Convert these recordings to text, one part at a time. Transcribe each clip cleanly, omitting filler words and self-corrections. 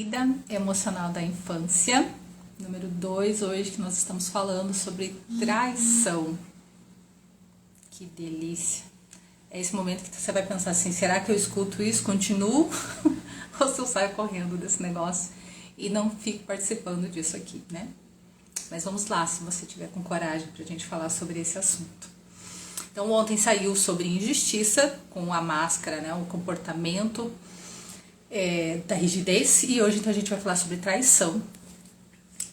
Vida emocional da infância, número 2, hoje que nós estamos falando sobre traição. Que delícia! É esse momento que você vai pensar assim, será que eu escuto isso, continuo? Ou se eu saio correndo desse negócio e não fico participando disso aqui, né? Mas vamos lá, se você tiver com coragem pra gente falar sobre esse assunto. Então ontem saiu sobre injustiça, com a máscara, né, o comportamento da rigidez, e hoje então a gente vai falar sobre traição.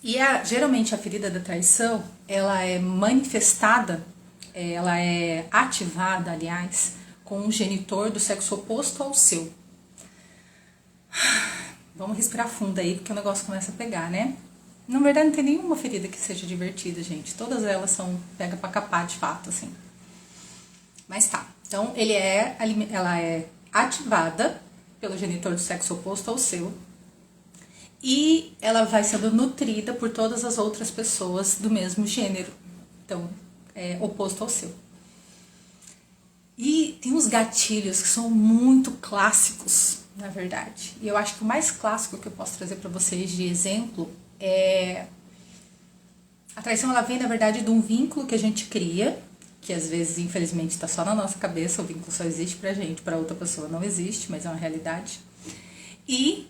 E geralmente a ferida da traição, ela é manifestada, ela é ativada, aliás, com um genitor do sexo oposto ao seu. Vamos respirar fundo aí, porque o negócio começa a pegar, né? Na verdade não tem nenhuma ferida que seja divertida, gente. Todas elas são pega pra capar de fato, assim. Mas tá, então ela é ativada pelo genitor do sexo oposto ao seu, e ela vai sendo nutrida por todas as outras pessoas do mesmo gênero, então, oposto ao seu. E tem uns gatilhos que são muito clássicos, na verdade. E eu acho que o mais clássico que eu posso trazer para vocês de exemplo é... A traição, ela vem, na verdade, de um vínculo que a gente cria, que às vezes, infelizmente, está só na nossa cabeça, o vínculo só existe pra gente, pra outra pessoa não existe, mas é uma realidade. E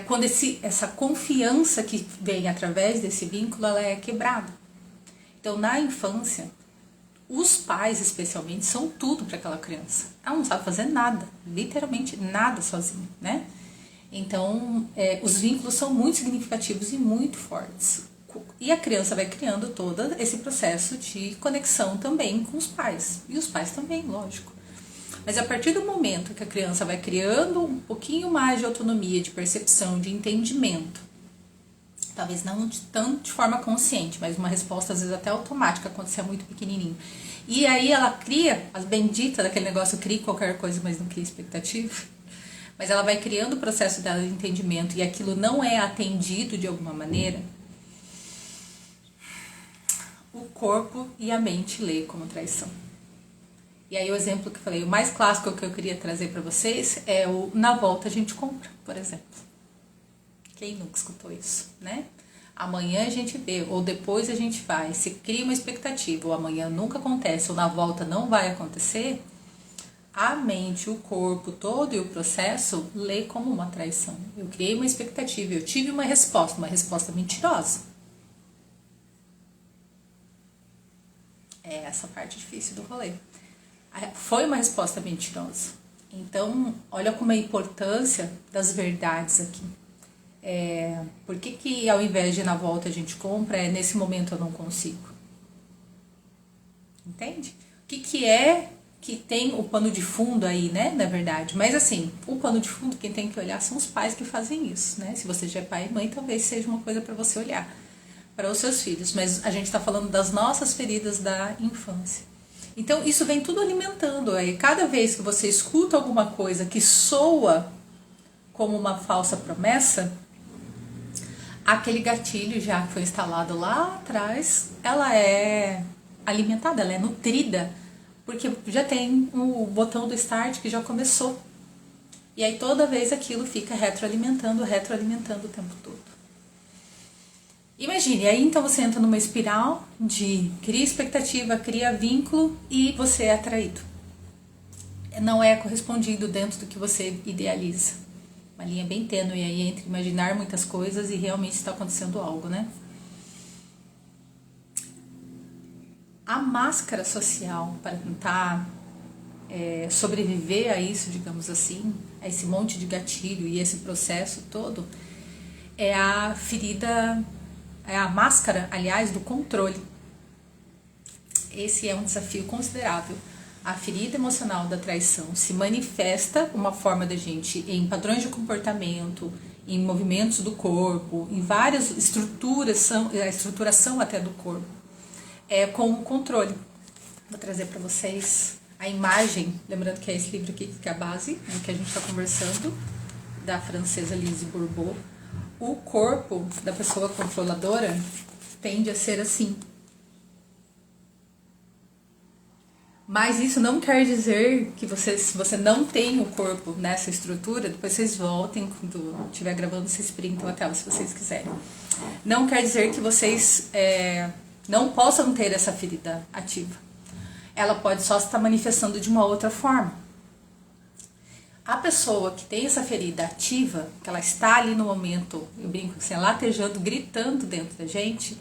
quando essa confiança que vem através desse vínculo, ela é quebrada. Então, na infância, os pais, especialmente, são tudo para aquela criança. Ela não sabe fazer nada, literalmente nada sozinha, né? Então, os vínculos são muito significativos e muito fortes. E a criança vai criando todo esse processo de conexão também com os pais. E os pais também, lógico. Mas a partir do momento que a criança vai criando um pouquinho mais de autonomia, de percepção, de entendimento, talvez não tanto de forma consciente, mas uma resposta às vezes até automática quando você é muito pequenininho. E aí ela cria, as benditas daquele negócio, cria qualquer coisa, mas não cria expectativa. Mas ela vai criando o processo dela de entendimento e aquilo não é atendido de alguma maneira, o corpo e a mente lê como traição. E aí o exemplo que eu falei, o mais clássico que eu queria trazer para vocês é o na volta a gente compra, por exemplo. Quem nunca escutou isso, né? Amanhã a gente vê, ou depois a gente vai. Se cria uma expectativa, ou amanhã nunca acontece, ou na volta não vai acontecer, a mente, o corpo todo e o processo lê como uma traição. Eu criei uma expectativa, eu tive uma resposta mentirosa. É essa parte difícil do rolê. Foi uma resposta mentirosa. Então, olha como é a importância das verdades aqui. Por que ao invés de ir na volta a gente compra, nesse momento eu não consigo? Entende? O que é que tem o pano de fundo aí, né, na verdade? Mas assim, o pano de fundo quem tem que olhar são os pais que fazem isso, né? Se você já é pai e mãe, talvez seja uma coisa para você olhar para os seus filhos, mas a gente está falando das nossas feridas da infância. Então isso vem tudo alimentando. Aí cada vez que você escuta alguma coisa que soa como uma falsa promessa, aquele gatilho já que foi instalado lá atrás, ela é alimentada, ela é nutrida, porque já tem o botão do start que já começou. E aí toda vez aquilo fica retroalimentando o tempo todo. Imagine, aí então você entra numa espiral de cria expectativa, cria vínculo e você é atraído. Não é correspondido dentro do que você idealiza. Uma linha bem tênue aí entre imaginar muitas coisas e realmente está acontecendo algo, né? A máscara social para tentar sobreviver a isso, digamos assim, a esse monte de gatilho e esse processo todo, é a ferida... É a máscara, aliás, do controle. Esse é um desafio considerável. A ferida emocional da traição se manifesta uma forma da gente em padrões de comportamento, em movimentos do corpo, em várias estruturação até do corpo, com o controle. Vou trazer para vocês a imagem, lembrando que é esse livro aqui que é a base, né, que a gente está conversando, da francesa Lise Bourbeau. O corpo da pessoa controladora tende a ser assim. Mas isso não quer dizer que se você não tem o corpo nessa estrutura, depois vocês voltem, quando estiver gravando, vocês printam a tela se vocês quiserem. Não quer dizer que vocês não possam ter essa ferida ativa. Ela pode só estar manifestando de uma outra forma. A pessoa que tem essa ferida ativa, que ela está ali no momento, eu brinco assim, latejando, gritando dentro da gente,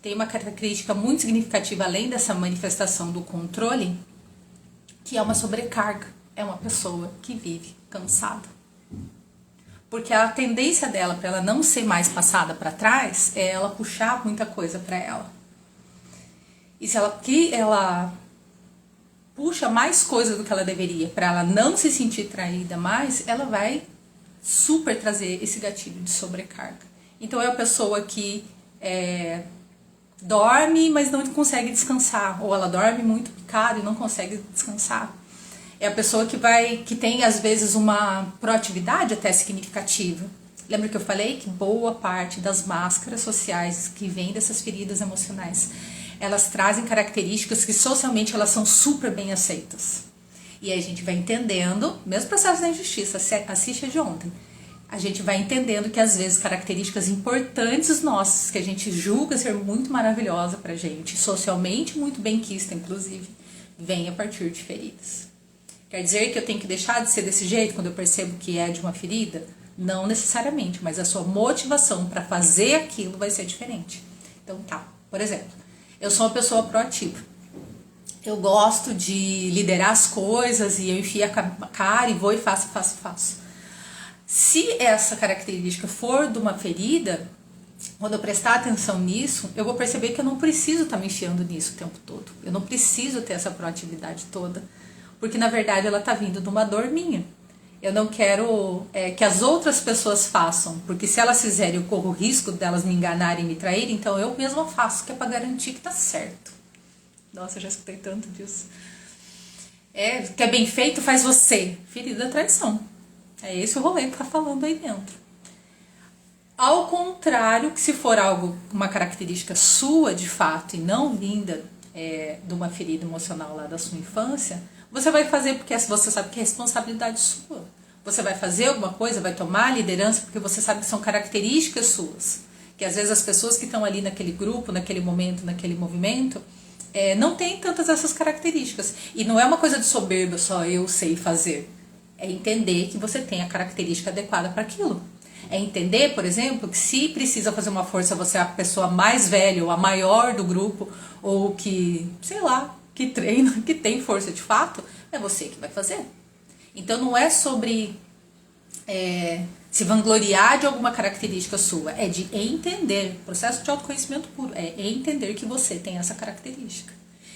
tem uma característica muito significativa, além dessa manifestação do controle, que é uma sobrecarga. É uma pessoa que vive cansada. Porque a tendência dela, para ela não ser mais passada para trás, é ela puxar muita coisa para ela. E se ela puxa mais coisa do que ela deveria, para ela não se sentir traída mais, ela vai super trazer esse gatilho de sobrecarga. Então é a pessoa que dorme, mas não consegue descansar, ou ela dorme muito picada e não consegue descansar. É a pessoa que tem às vezes uma proatividade até significativa. Lembra que eu falei que boa parte das máscaras sociais que vêm dessas feridas emocionais, elas trazem características que socialmente elas são super bem aceitas. E aí a gente vai entendendo, mesmo processo da injustiça, assiste a de ontem, a gente vai entendendo que às vezes características importantes nossas, que a gente julga ser muito maravilhosa pra gente, socialmente muito benquista inclusive, vem a partir de feridas. Quer dizer que eu tenho que deixar de ser desse jeito quando eu percebo que é de uma ferida? Não necessariamente, mas a sua motivação para fazer aquilo vai ser diferente. Então tá, por exemplo, eu sou uma pessoa proativa. Eu gosto de liderar as coisas e eu enfio a cara e vou e faço. Se essa característica for de uma ferida, quando eu prestar atenção nisso, eu vou perceber que eu não preciso estar me enfiando nisso o tempo todo. Eu não preciso ter essa proatividade toda, porque na verdade ela está vindo de uma dor minha. Eu não quero que as outras pessoas façam, porque se elas fizerem eu corro o risco delas me enganarem e me traírem, então eu mesma faço, que é para garantir que tá certo. Nossa, eu já escutei tanto disso. Que é bem feito faz você. Ferida da traição. É esse o rolê que tá falando aí dentro. Ao contrário, que se for uma característica sua de fato e não vinda de uma ferida emocional lá da sua infância, você vai fazer porque você sabe que é responsabilidade sua. Você vai fazer alguma coisa, vai tomar a liderança porque você sabe que são características suas. Que às vezes as pessoas que estão ali naquele grupo, naquele momento, naquele movimento, não tem tantas essas características. E não é uma coisa de soberba, só eu sei fazer. É entender que você tem a característica adequada para aquilo. É entender, por exemplo, que se precisa fazer uma força, você é a pessoa mais velha ou a maior do grupo, ou que, sei lá, que treina, que tem força de fato, é você que vai fazer. Então não é sobre se vangloriar de alguma característica sua, é de entender, processo de autoconhecimento puro, é entender que você tem essa característica.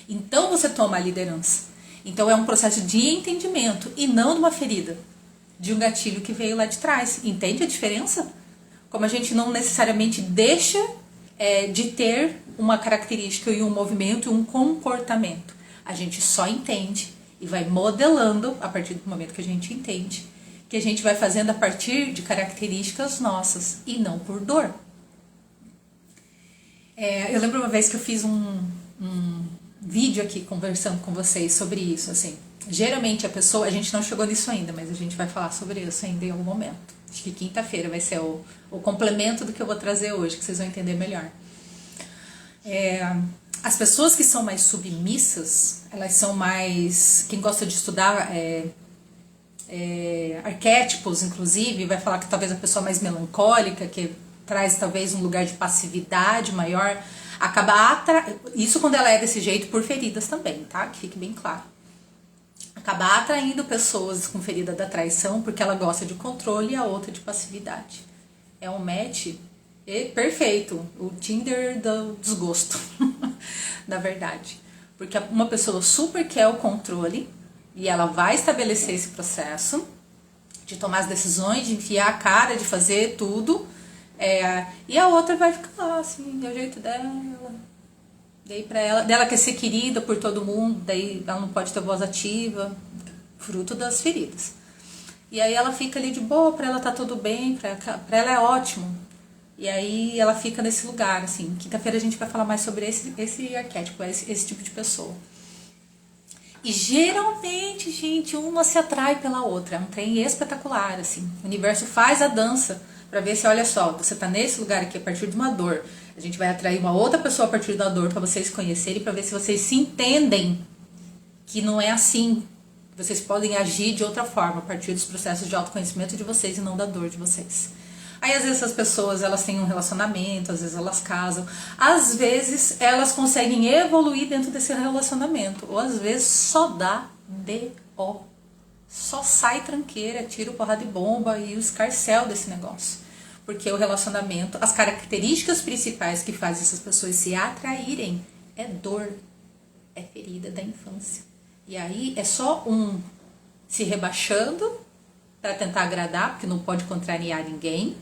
Então você toma a liderança. Então é um processo de entendimento e não de uma ferida, de um gatilho que veio lá de trás. Entende a diferença? Como a gente não necessariamente deixa de ter uma característica e um movimento e um comportamento. A gente só entende e vai modelando a partir do momento que a gente entende, que a gente vai fazendo a partir de características nossas e não por dor. Eu lembro uma vez que eu fiz um vídeo aqui conversando com vocês sobre isso, assim. Geralmente a gente não chegou nisso ainda, mas a gente vai falar sobre isso ainda em algum momento. Acho que quinta-feira vai ser o complemento do que eu vou trazer hoje, que vocês vão entender melhor. As pessoas que são mais submissas, elas são mais... Quem gosta de estudar arquétipos, inclusive, vai falar que talvez a pessoa mais melancólica, que traz talvez um lugar de passividade maior, isso quando ela é desse jeito por feridas também, tá? Que fique bem claro. Acabar atraindo pessoas com ferida da traição porque ela gosta de controle e a outra de passividade. É um match perfeito, o Tinder do desgosto, na verdade. Porque uma pessoa super quer o controle e ela vai estabelecer esse processo de tomar as decisões, de enfiar a cara, de fazer tudo. E a outra vai ficar lá, assim, do jeito dela. Daí dela quer ser querida por todo mundo, daí ela não pode ter voz ativa, fruto das feridas. E aí ela fica ali de boa, pra ela tá tudo bem, pra ela é ótimo. E aí ela fica nesse lugar, assim. Quinta-feira a gente vai falar mais sobre esse arquétipo, esse tipo de pessoa. E geralmente, gente, uma se atrai pela outra. É um trem espetacular, assim. O universo faz a dança pra ver se, olha só, você tá nesse lugar aqui a partir de uma dor. A gente vai atrair uma outra pessoa a partir da dor pra vocês conhecerem, pra ver se vocês se entendem que não é assim. Vocês podem agir de outra forma a partir dos processos de autoconhecimento de vocês e não da dor de vocês. Aí às vezes as pessoas elas têm um relacionamento, às vezes elas casam, às vezes elas conseguem evoluir dentro desse relacionamento, ou às vezes só dá B.O. Só sai tranqueira, tira o porrada de bomba e o escarcéu desse negócio. Porque o relacionamento, as características principais que fazem essas pessoas se atraírem é dor, é ferida da infância. E aí é só um se rebaixando para tentar agradar, porque não pode contrariar ninguém,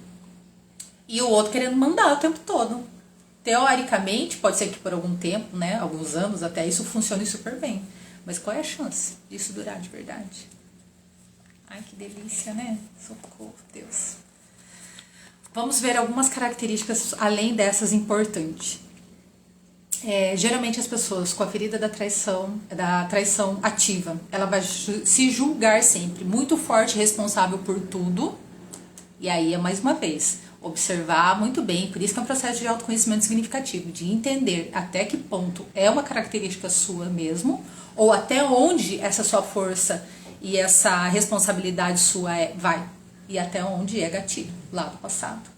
e o outro querendo mandar o tempo todo. Teoricamente, pode ser que por algum tempo, né, alguns anos até, isso funcione super bem. Mas qual é a chance disso durar de verdade? Ai, que delícia, né? Socorro, Deus. Vamos ver algumas características além dessas importantes. Geralmente as pessoas com a ferida da traição ativa, ela vai se julgar sempre muito forte, responsável por tudo. E aí é mais uma vez, observar muito bem, por isso que é um processo de autoconhecimento significativo, de entender até que ponto é uma característica sua mesmo, ou até onde essa sua força e essa responsabilidade sua vai, e até onde é gatilho, lá do passado.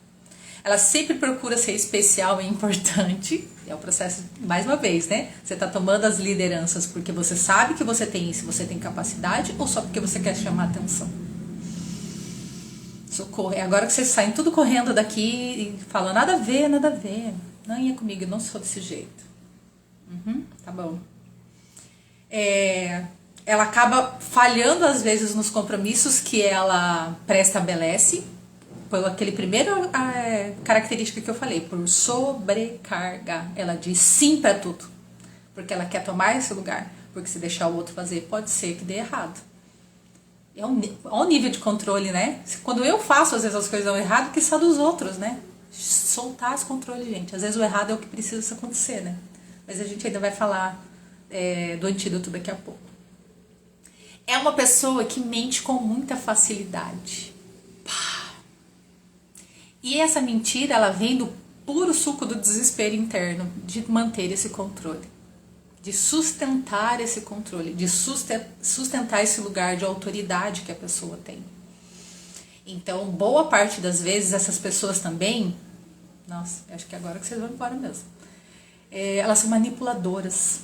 Ela sempre procura ser especial e importante. É o processo, mais uma vez, né? Você está tomando as lideranças porque você sabe que você tem isso, você tem capacidade, ou só porque você quer chamar atenção? Socorro. É agora que vocês saem tudo correndo daqui e falam, nada a ver, nada a ver. Não ia comigo, eu não sou desse jeito. Tá bom. Ela acaba falhando, às vezes, nos compromissos que ela pré-estabelece, por aquele primeiro característica que eu falei, por sobrecarga. Ela diz sim para tudo, porque ela quer tomar esse lugar, porque se deixar o outro fazer, pode ser que dê errado. Olha o nível de controle, né? Quando eu faço, às vezes as coisas dão errado, que só dos outros, né? Soltar esse controle, gente. Às vezes o errado é o que precisa acontecer, né? Mas a gente ainda vai falar do antídoto daqui a pouco. É uma pessoa que mente com muita facilidade. E essa mentira, ela vem do puro suco do desespero interno, de manter esse controle, de sustentar esse controle, de sustentar esse lugar de autoridade que a pessoa tem. Então, boa parte das vezes, essas pessoas também, nossa, acho que é agora que vocês vão embora mesmo, elas são manipuladoras.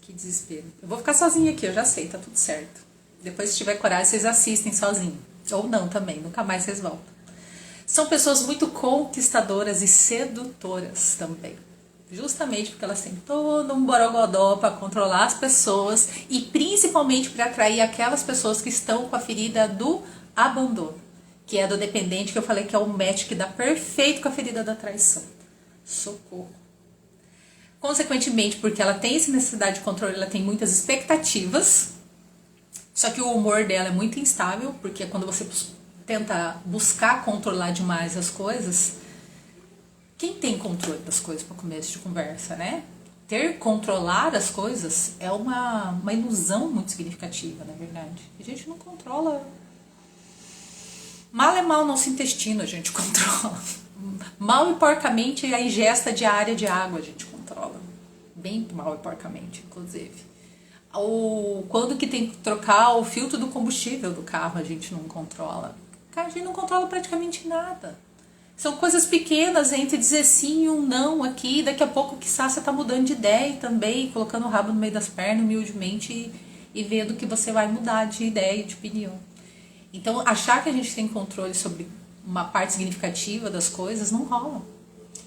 Que desespero. Eu vou ficar sozinha aqui, eu já sei, tá tudo certo. Depois, se tiver coragem, vocês assistem sozinho. Ou não também, nunca mais vocês voltam. São pessoas muito conquistadoras e sedutoras também. Justamente porque elas têm todo um borogodó para controlar as pessoas e principalmente para atrair aquelas pessoas que estão com a ferida do abandono, que é do dependente, que eu falei que é o match que dá perfeito com a ferida da traição. Socorro. Consequentemente, porque ela tem essa necessidade de controle, ela tem muitas expectativas, só que o humor dela é muito instável, porque quando você tenta buscar controlar demais as coisas, quem tem controle das coisas para começo de conversa, né? Controlar as coisas é uma ilusão muito significativa, na verdade. A gente não controla. Mal é mal, nosso intestino a gente controla. Mal e porcamente a ingesta diária de água a gente controla. Bem mal e porcamente, inclusive. Ou quando que tem que trocar o filtro do combustível do carro, a gente não controla. A gente não controla praticamente nada. São coisas pequenas entre dizer sim e um não aqui. Daqui a pouco, quiçá, você tá mudando de ideia também, colocando o rabo no meio das pernas, humildemente, e vendo que você vai mudar de ideia e de opinião. Então, achar que a gente tem controle sobre uma parte significativa das coisas não rola.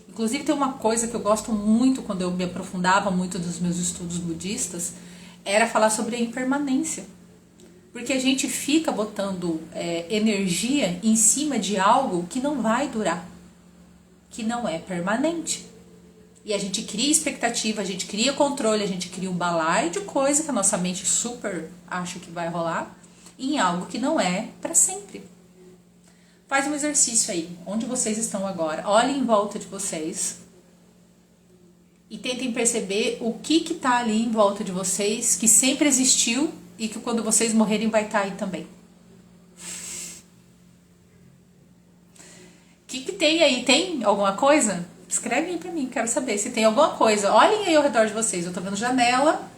Inclusive, tem uma coisa que eu gosto muito quando eu me aprofundava muito dos meus estudos budistas, era falar sobre a impermanência. Porque a gente fica botando energia em cima de algo que não vai durar, que não é permanente. E a gente cria expectativa, a gente cria controle, a gente cria um balaio de coisa que a nossa mente super acha que vai rolar, em algo que não é para sempre. Faz um exercício aí, onde vocês estão agora. Olhem em volta de vocês. E tentem perceber o que tá ali em volta de vocês, que sempre existiu e que quando vocês morrerem vai estar aí também. O que tem aí? Tem alguma coisa? Escreve aí pra mim, quero saber se tem alguma coisa. Olhem aí ao redor de vocês. Eu tô vendo janela,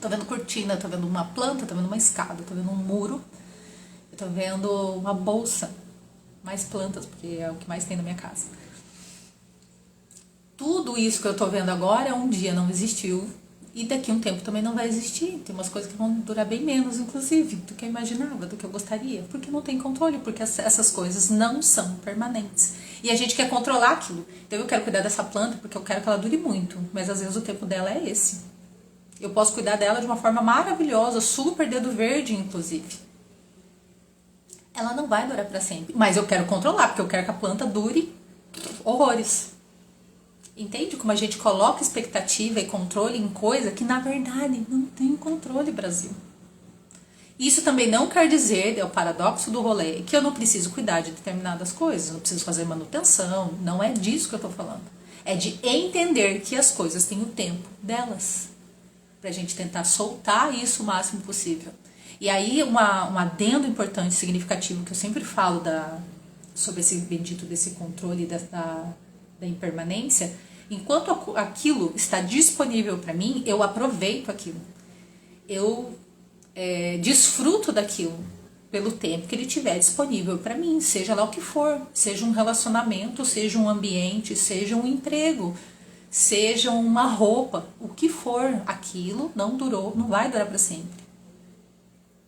tô vendo cortina, tô vendo uma planta, tô vendo uma escada, tô vendo um muro, eu tô vendo uma bolsa. Mais plantas, porque é o que mais tem na minha casa. Tudo isso que eu tô vendo agora um dia não existiu e daqui a um tempo também não vai existir. Tem umas coisas que vão durar bem menos, inclusive, do que eu imaginava, do que eu gostaria. Porque não tem controle, porque essas coisas não são permanentes. E a gente quer controlar aquilo. Então eu quero cuidar dessa planta porque eu quero que ela dure muito, mas às vezes o tempo dela é esse. Eu posso cuidar dela de uma forma maravilhosa, super dedo verde, inclusive. Ela não vai durar para sempre, mas eu quero controlar, porque eu quero que a planta dure horrores. Entende como a gente coloca expectativa e controle em coisa que na verdade não tem controle, Brasil? Isso também não quer dizer, é o paradoxo do rolê, que eu não preciso cuidar de determinadas coisas, eu não preciso fazer manutenção, não é disso que eu tô falando. É de entender que as coisas têm o tempo delas, pra gente tentar soltar isso o máximo possível. E aí um adendo importante, significativo, que eu sempre falo sobre esse bendito desse controle da impermanência, enquanto aquilo está disponível para mim, eu aproveito aquilo. Eu desfruto daquilo pelo tempo que ele tiver disponível para mim, seja lá o que for, seja um relacionamento, seja um ambiente, seja um emprego, seja uma roupa, o que for, aquilo não durou, não vai durar para sempre.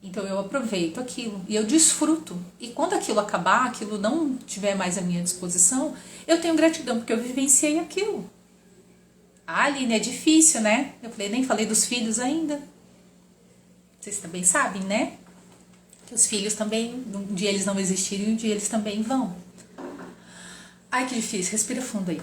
Então eu aproveito aquilo e eu desfruto. E quando aquilo acabar, aquilo não tiver mais à minha disposição, eu tenho gratidão porque eu vivenciei aquilo. Ah, Aline, é difícil, né? Eu nem falei dos filhos ainda. Vocês também sabem, né? Que os filhos também, um dia eles não existirem, um dia eles também vão. Ai, que difícil, respira fundo aí.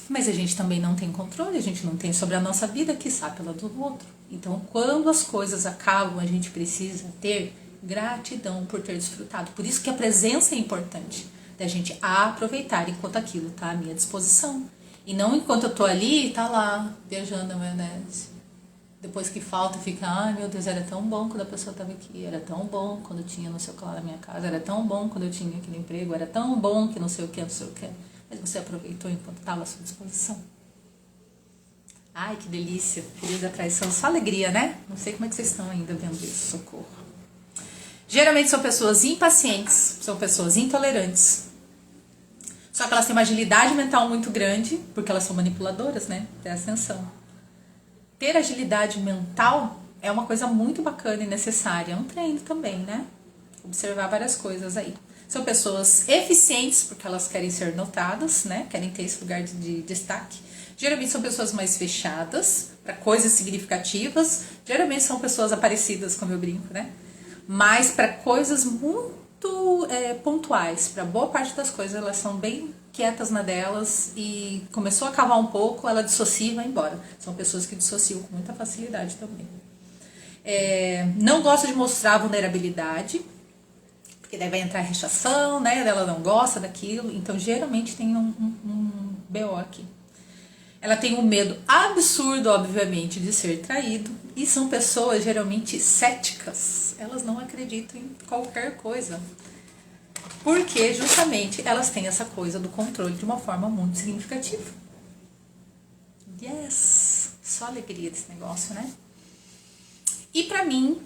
Mas a gente também não tem controle, a gente não tem sobre a nossa vida, quiçá pela do outro. Então, quando as coisas acabam, a gente precisa ter gratidão por ter desfrutado. Por isso que a presença é importante, da gente aproveitar enquanto aquilo está à minha disposição. E não enquanto eu tô ali, tá lá, viajando na maionese. Depois que falta, fica, ai meu Deus, era tão bom quando a pessoa estava aqui, era tão bom quando eu tinha não sei o que lá na minha casa, era tão bom quando eu tinha aquele emprego, era tão bom que não sei o que, não sei o que. Mas você aproveitou enquanto estava à sua disposição. Ai, que delícia. Ferida da traição, só alegria, né? Não sei como é que vocês estão ainda vendo isso, socorro. Geralmente são pessoas impacientes, são pessoas intolerantes. Só que elas têm uma agilidade mental muito grande, porque elas são manipuladoras, né? Presta atenção. Ter agilidade mental é uma coisa muito bacana e necessária. É um treino também, né? Observar várias coisas aí. São pessoas eficientes, porque elas querem ser notadas, né? Querem ter esse lugar de destaque. Geralmente são pessoas mais fechadas, para coisas significativas. Geralmente são pessoas aparecidas, como eu brinco, né? Mas para coisas muito pontuais. Para boa parte das coisas, elas são bem quietas na delas e começou a cavar um pouco, ela dissocia e vai embora. São pessoas que dissociam com muita facilidade também. Não gosta de mostrar vulnerabilidade, porque daí vai entrar a rechação, né? Ela não gosta daquilo, então geralmente tem um BO aqui. Ela tem um medo absurdo, obviamente, de ser traído, e são pessoas geralmente céticas, elas não acreditam em qualquer coisa, porque justamente elas têm essa coisa do controle de uma forma muito significativa. Yes! Só alegria desse negócio, né? E pra mim,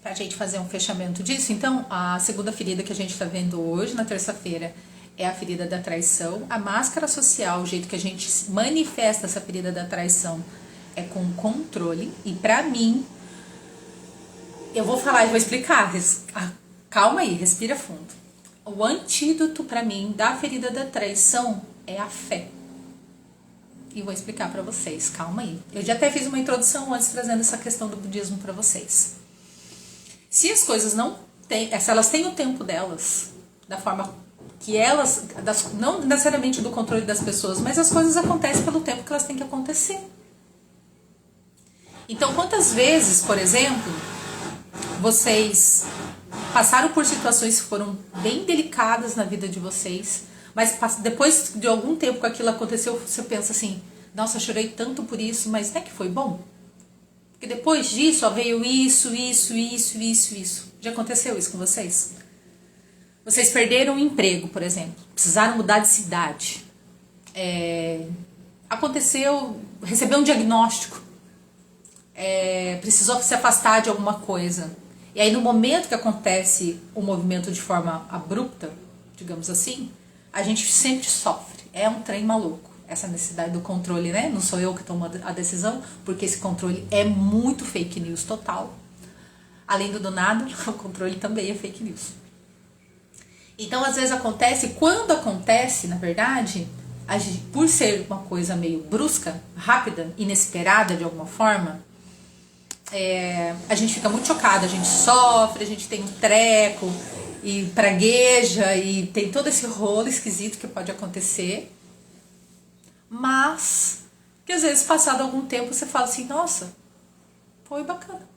pra gente fazer um fechamento disso, então, a segunda ferida que a gente tá vendo hoje, na terça-feira, é a ferida da traição. A máscara social, o jeito que a gente manifesta essa ferida da traição é com controle. E pra mim, eu vou falar e vou explicar. Calma aí, respira fundo. O antídoto pra mim da ferida da traição é a fé. E vou explicar pra vocês, calma aí. Eu já até fiz uma introdução antes trazendo essa questão do budismo pra vocês. Se as coisas não têm, se elas têm o tempo delas, da forma que elas, não necessariamente do controle das pessoas, mas as coisas acontecem pelo tempo que elas têm que acontecer. Então, quantas vezes, por exemplo, vocês passaram por situações que foram bem delicadas na vida de vocês, mas depois de algum tempo que aquilo aconteceu, você pensa assim, Nossa, eu chorei tanto por isso, mas não é que foi bom? Porque depois disso, ó, veio isso. Já aconteceu isso com vocês? Vocês perderam um emprego, por exemplo. Precisaram mudar de cidade. Aconteceu, recebeu um diagnóstico. Precisou se afastar de alguma coisa. E aí no momento que acontece o movimento de forma abrupta, digamos assim, a gente sempre sofre. É um trem maluco. Essa necessidade do controle, né? Não sou eu que tomo a decisão, porque esse controle é muito fake news total. Além do nada, o controle também é fake news. Então, às vezes acontece, quando acontece, na verdade, por ser uma coisa meio brusca, rápida, inesperada de alguma forma, a gente fica muito chocada, a gente sofre, a gente tem um treco e pragueja e tem todo esse rolo esquisito que pode acontecer, mas que às vezes passado algum tempo você fala assim, nossa, foi bacana,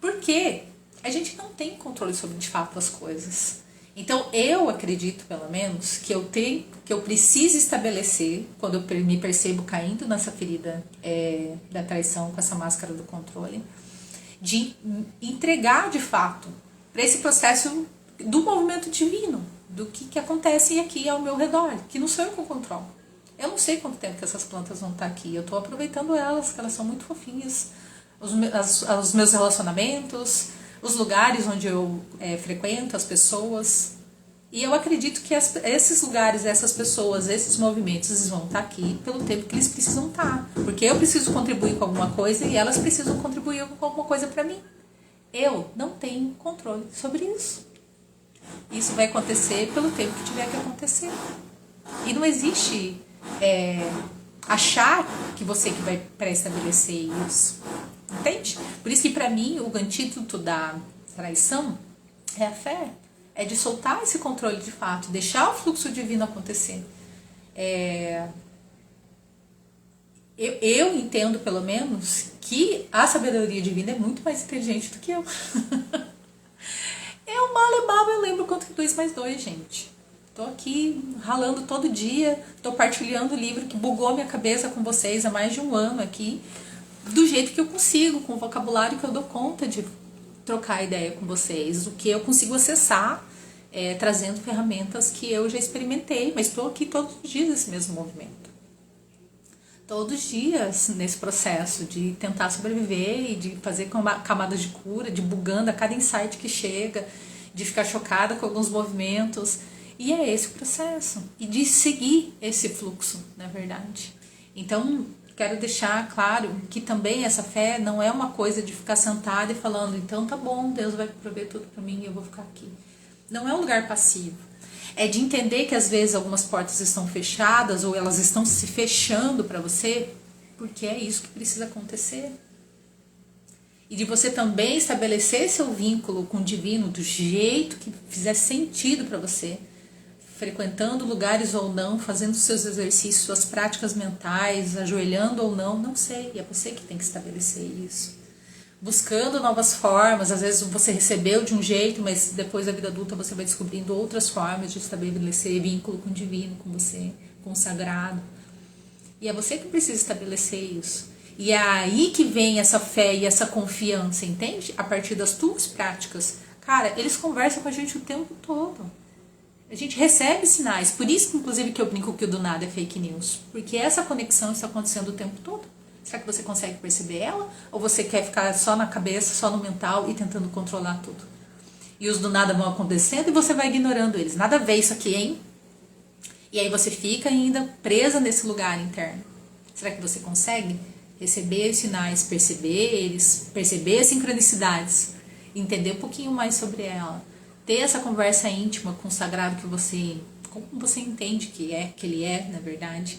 porque a gente não tem controle sobre de fato as coisas. Então eu acredito pelo menos que eu preciso estabelecer, quando eu me percebo caindo nessa ferida da traição com essa máscara do controle, de entregar de fato para esse processo do movimento divino, do que acontece aqui ao meu redor, que não sou eu que controlo. Eu não sei quanto tempo que essas plantas vão estar aqui, eu estou aproveitando elas, que elas são muito fofinhas, os meus relacionamentos, os lugares onde eu frequento, as pessoas. E eu acredito que esses lugares, essas pessoas, esses movimentos, eles vão estar aqui pelo tempo que eles precisam estar. Porque eu preciso contribuir com alguma coisa e elas precisam contribuir com alguma coisa para mim. Eu não tenho controle sobre isso. Isso vai acontecer pelo tempo que tiver que acontecer. E não existe achar que você que vai pré-estabelecer isso. Entende? Por isso que para mim o antídoto da traição é a fé. É de soltar esse controle de fato, deixar o fluxo divino acontecer. Eu entendo, pelo menos, que a sabedoria divina é muito mais inteligente do que eu. Eu mal e mal eu lembro quanto que 2 mais 2, gente. Tô aqui ralando todo dia, tô partilhando o livro que bugou minha cabeça com vocês há mais de um ano aqui, do jeito que eu consigo, com o vocabulário que eu dou conta de trocar ideia com vocês, o que eu consigo acessar, trazendo ferramentas que eu já experimentei, mas estou aqui todos os dias nesse mesmo movimento. Todos os dias nesse processo de tentar sobreviver e de fazer camadas de cura, de bugando a cada insight que chega, de ficar chocada com alguns movimentos. E é esse o processo. E de seguir esse fluxo, na verdade. Então, quero deixar claro que também essa fé não é uma coisa de ficar sentada e falando, então tá bom, Deus vai prover tudo para mim e eu vou ficar aqui. Não é um lugar passivo. É de entender que às vezes algumas portas estão fechadas ou elas estão se fechando para você, porque é isso que precisa acontecer. E de você também estabelecer seu vínculo com o divino do jeito que fizer sentido para você, frequentando lugares ou não, fazendo seus exercícios, suas práticas mentais, ajoelhando ou não, não sei, é você que tem que estabelecer isso. Buscando novas formas, às vezes você recebeu de um jeito, mas depois da vida adulta você vai descobrindo outras formas de estabelecer vínculo com o divino, com você, com o sagrado. E é você que precisa estabelecer isso. E é aí que vem essa fé e essa confiança, entende? A partir das tuas práticas. Cara, eles conversam com a gente o tempo todo. A gente recebe sinais. Por isso, inclusive, que eu brinco que o do nada é fake news. Porque essa conexão está acontecendo o tempo todo. Será que você consegue perceber ela? Ou você quer ficar só na cabeça, só no mental e tentando controlar tudo? E os do nada vão acontecendo e você vai ignorando eles. Nada a ver isso aqui, hein? E aí você fica ainda presa nesse lugar interno. Será que você consegue receber os sinais, perceber eles, perceber as sincronicidades, entender um pouquinho mais sobre ela, ter essa conversa íntima com o sagrado que você, como você entende que ele é, na verdade,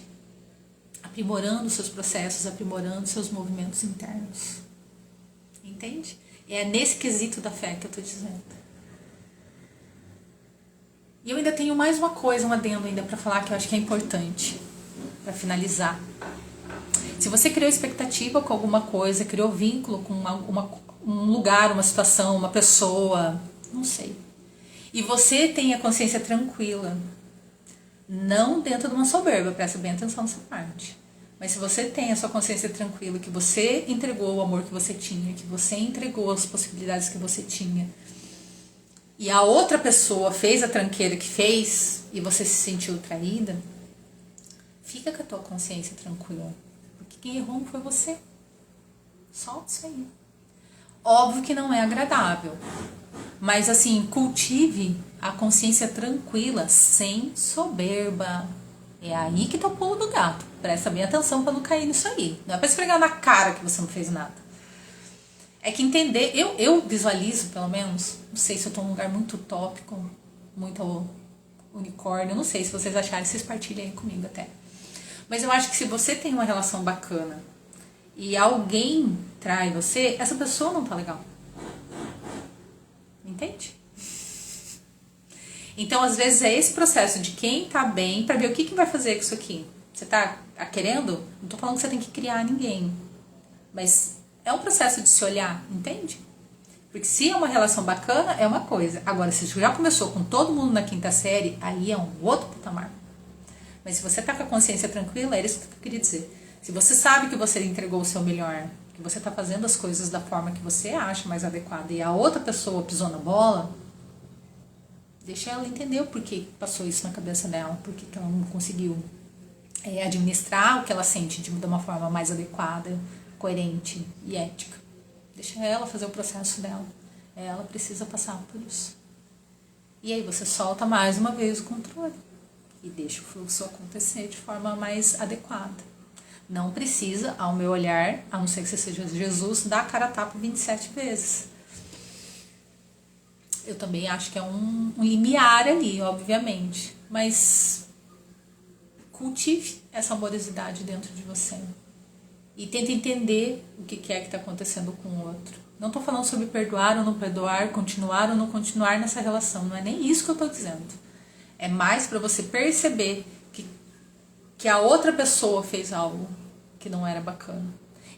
aprimorando seus processos, aprimorando seus movimentos internos. Entende? É nesse quesito da fé que eu estou dizendo. E eu ainda tenho mais uma coisa, um adendo ainda para falar que eu acho que é importante, para finalizar. Se você criou expectativa com alguma coisa, criou vínculo com um lugar, uma situação, uma pessoa, não sei, e você tem a consciência tranquila, não dentro de uma soberba, presta bem atenção nessa parte, Mas se você tem a sua consciência tranquila, que você entregou o amor que você tinha, que você entregou as possibilidades que você tinha, e a outra pessoa fez a tranqueira que fez, e você se sentiu traída, fica com a tua consciência tranquila. Porque quem errou não foi você. Solta isso aí. Óbvio que não é agradável. Mas assim, cultive a consciência tranquila, sem soberba. É aí que tá o pulo do gato. Presta bem atenção para não cair nisso aí. Não é para esfregar na cara que você não fez nada. É que entender, eu visualizo pelo menos, não sei se eu tô num lugar muito utópico, muito unicórnio, não sei se vocês acharem, vocês partilhem aí comigo até. Mas eu acho que se você tem uma relação bacana e alguém trai você, essa pessoa não tá legal. Entende? Então, às vezes, é esse processo de quem tá bem pra ver o que vai fazer com isso aqui. Você tá querendo? Não tô falando que você tem que criar ninguém. Mas é um processo de se olhar, entende? Porque se é uma relação bacana, é uma coisa. Agora, se já começou com todo mundo na quinta série, aí é um outro patamar. Mas se você tá com a consciência tranquila, é isso que eu queria dizer. Se você sabe que você entregou o seu melhor, que você tá fazendo as coisas da forma que você acha mais adequada e a outra pessoa pisou na bola, deixa ela entender o porquê passou isso na cabeça dela, porque que ela não conseguiu administrar o que ela sente de uma forma mais adequada, coerente e ética. Deixa ela fazer o processo dela. Ela precisa passar por isso. E aí você solta mais uma vez o controle e deixa o fluxo acontecer de forma mais adequada. Não precisa, ao meu olhar, a não ser que você seja Jesus, dar a cara a tapa 27 vezes. Eu também acho que é um limiar ali, obviamente. Mas cultive essa amorosidade dentro de você. E tente entender o que é que está acontecendo com o outro. Não estou falando sobre perdoar ou não perdoar, continuar ou não continuar nessa relação. Não é nem isso que eu estou dizendo. É mais para você perceber que a outra pessoa fez algo que não era bacana.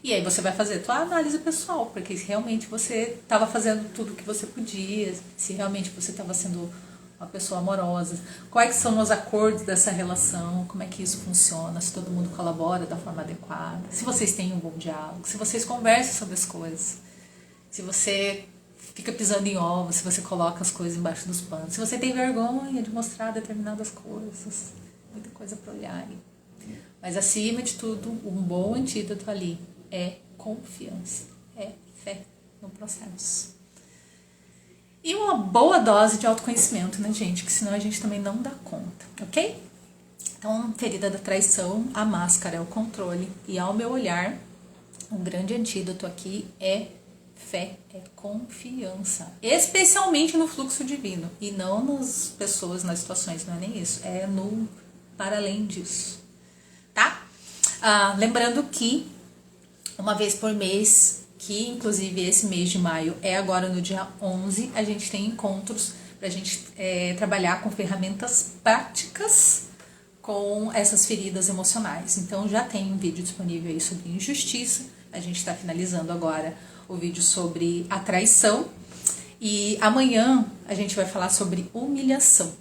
E aí você vai fazer a tua análise pessoal, porque se realmente você estava fazendo tudo o que você podia, se realmente você estava sendo uma pessoa amorosa, quais são os acordos dessa relação, como é que isso funciona, se todo mundo colabora da forma adequada, se vocês têm um bom diálogo, se vocês conversam sobre as coisas, se você fica pisando em ovos, se você coloca as coisas embaixo dos panos, se você tem vergonha de mostrar determinadas coisas, muita coisa para olhar aí. Mas acima de tudo, um bom antídoto ali é confiança, é fé no processo. E uma boa dose de autoconhecimento, né, gente? Que senão a gente também não dá conta, ok? Então, ferida da traição, a máscara é o controle. E ao meu olhar, um grande antídoto aqui é fé, é confiança. Especialmente no fluxo divino. E não nas pessoas, nas situações, não é nem isso. É no para além disso. Tá? Lembrando que uma vez por mês, que inclusive esse mês de maio é agora no dia 11, a gente tem encontros pra gente trabalhar com ferramentas práticas com essas feridas emocionais. Então já tem um vídeo disponível aí sobre injustiça, a gente está finalizando agora o vídeo sobre a traição e amanhã a gente vai falar sobre humilhação.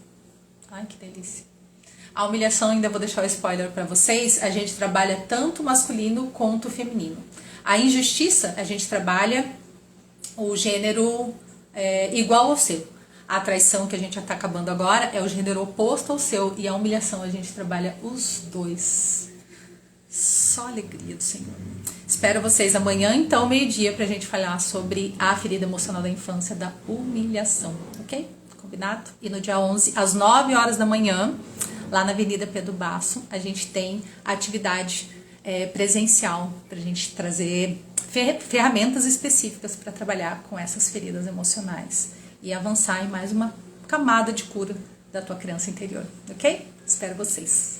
Ai, que delícia! A humilhação, ainda vou deixar o spoiler para vocês, a gente trabalha tanto masculino quanto feminino. A injustiça, a gente trabalha o gênero igual ao seu. A traição, que a gente já está acabando agora, é o gênero oposto ao seu. E a humilhação, a gente trabalha os dois. Só alegria do Senhor. Espero vocês amanhã, então, meio-dia, pra gente falar sobre a ferida emocional da infância, da humilhação, ok? Combinado? E no dia 11, às 9 horas da manhã, lá na Avenida Pedro Basso, a gente tem atividade presencial pra gente trazer ferramentas específicas para trabalhar com essas feridas emocionais e avançar em mais uma camada de cura da tua criança interior, ok? Espero vocês!